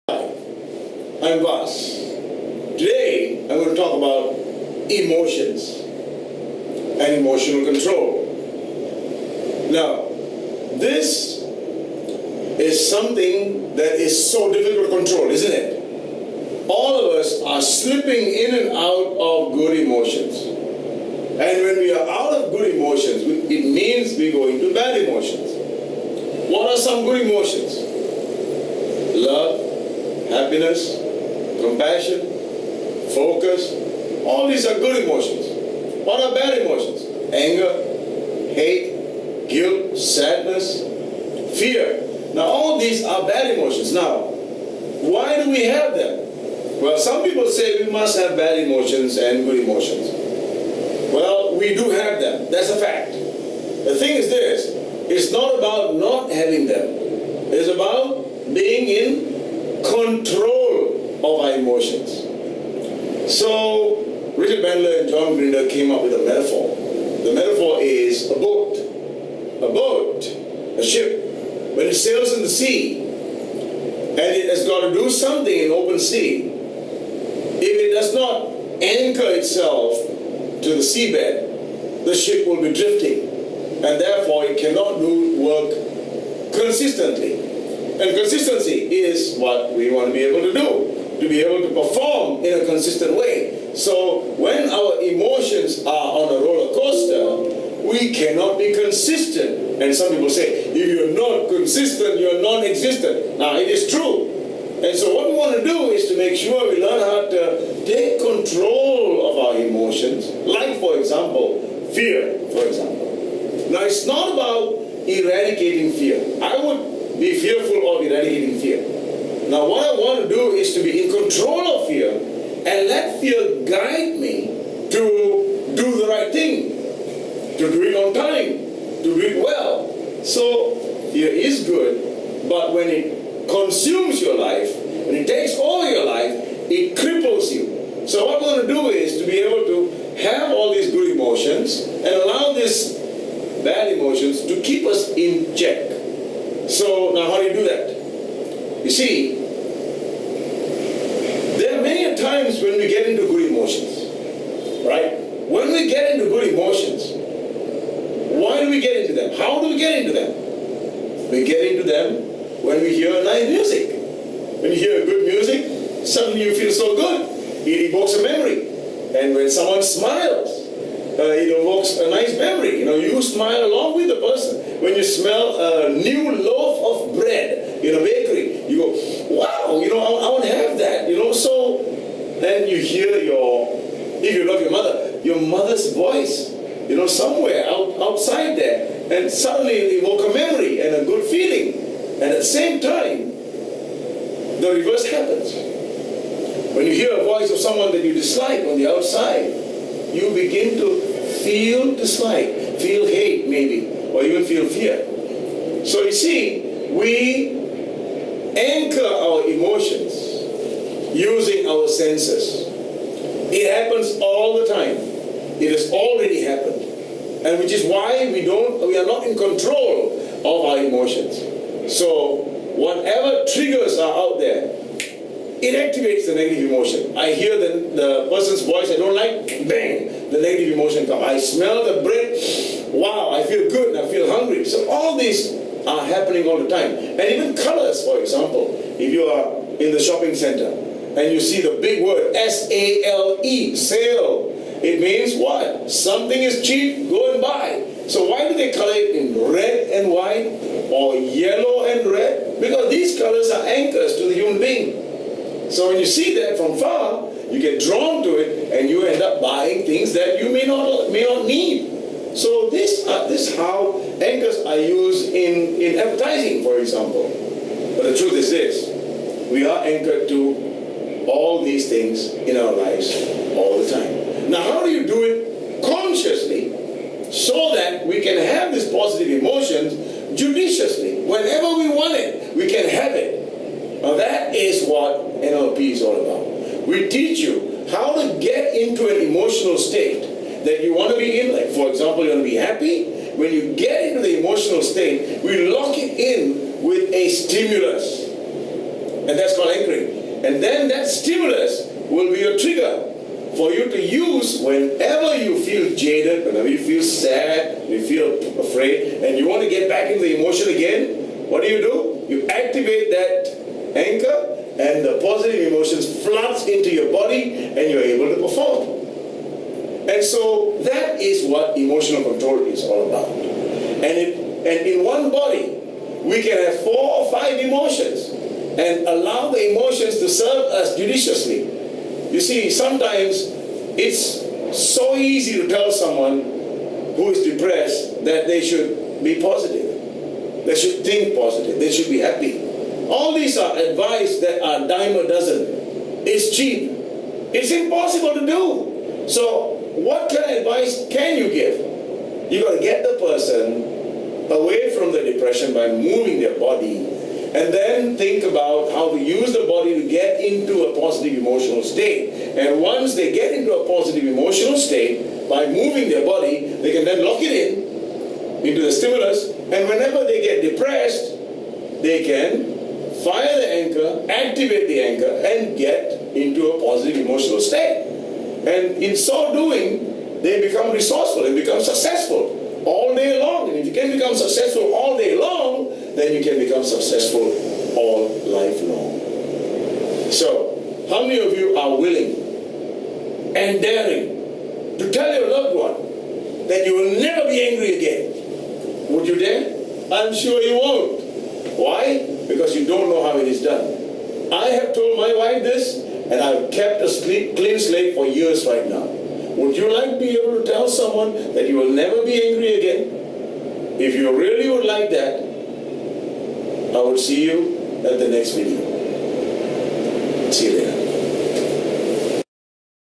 I'm Vas. Today, I'm going to talk about emotions and emotional control. Now, this is something that is so difficult to control, isn't it? All of us are slipping in and out of good emotions. And when we are out of good emotions, it means we go into bad emotions. What are some good emotions? Love, happiness, compassion, focus. All these are good emotions. What are bad emotions? Anger, hate, guilt, sadness, fear. Now all these are bad emotions. Now, why do we have them? Well, some people say we must have bad emotions and good emotions. Well, we do have them. That's a fact. The thing is this, it's not about not having them. It's about being in control of our emotions. So, Richard Bandler and John Grinder came up with a metaphor. The metaphor is a boat. A boat, a ship, when it sails in the sea, and it has got to do something in open sea, if it does not anchor itself to the seabed, the ship will be drifting, and therefore it cannot do work consistently. And consistency is what we want to be able to do, to be able to perform in a consistent way. So when our emotions are on a roller coaster, we cannot be consistent. And some people say, if you're not consistent, you're non-existent. Now, it is true. And so what we want to do is to make sure we learn how to take control of our emotions. Like, for example, fear, for example. Now, it's not about eradicating fear. I would be fearful of eradicating fear. Now, what I want to do is to be in control of fear and let fear guide me to do the right thing, to do it on time, to do it well. So, fear is good, but when it consumes your life, when it takes over your life, it cripples you. So what we're going to do is to be able to have all these good emotions and allow these bad emotions to keep us in check. So now how do you do that? You see, there are many times when we get into good emotions, right? When we get into good emotions, why do we get into them? How do we get into them? We get into them when we hear nice music. When you hear good music, suddenly you feel so good. It evokes a memory. And when someone smiles, it evokes a nice memory. You smile along with the person. When you smell a new loaf of bread in a bakery, you go, wow, I want to have that. So then you hear if you love your mother's voice, somewhere outside there, and suddenly it evoke a memory and a good feeling. And at the same time, the reverse happens. When you hear a voice of someone that you dislike on the outside, you begin to feel dislike, feel hate maybe, or even feel fear. So you see, we anchor our emotions using our senses. It happens all the time. It has already happened. And which is why we are not in control of our emotions. So whatever triggers are out there, it activates the negative emotion. I hear the person's voice I don't like, bang, the negative emotion comes. I smell the bread, wow, I feel good and I feel hungry. So all these are happening all the time. And even colors, for example, if you are in the shopping center and you see the big word S-A-L-E, sale, it means what? Something is cheap, go and buy. So why do they color it in red and white or yellow and red? Because these colors are anchors to the human being. So when you see that from far, you get drawn to it and you end up buying things that you may not need. So this is how anchors are used in advertising, for example. But the truth is this, we are anchored to all these things in our lives all the time. Now how do you do it consciously so that we can have these positive emotions judiciously? Whenever we want it, we can have it. Now that is what NLP is all about. We teach you how to get into an emotional state that you want to be in. Like for example, you want to be happy. When you get into the emotional state, we lock it in with a stimulus. And that's called anchoring. And then that stimulus will be a trigger for you to use whenever you feel jaded, whenever you feel sad, you feel afraid, and you want to get back into the emotion again. What do? You activate that anchor, and the positive emotions floods into your body, and you're able to perform. And so that is what emotional control is all about. And in one body, we can have 4 or 5 emotions and allow the emotions to serve us judiciously. You see, sometimes it's so easy to tell someone who is depressed that they should be positive. They should think positive. They should be happy. All these are advice that are a dime a dozen. It's cheap. It's impossible to do. So what kind of advice can you give? You got to get the person away from the depression by moving their body, and then think about how to use the body to get into a positive emotional state. And once they get into a positive emotional state, by moving their body, they can then lock it into the stimulus, and whenever they get depressed, they can fire the anchor, activate the anchor, and get into a positive emotional state. And in so doing, they become resourceful and become successful all day long. And if you can become successful all day long, then you can become successful all life long. So, how many of you are willing and daring to tell your loved one that you will never be angry again? Would you dare? I'm sure you won't. Why? Because you don't know how it is done. I have told my wife this, and I've kept a clean slate for years right now. Would you like to be able to tell someone that you will never be angry again? If you really would like that, I will see you at the next video. See you later.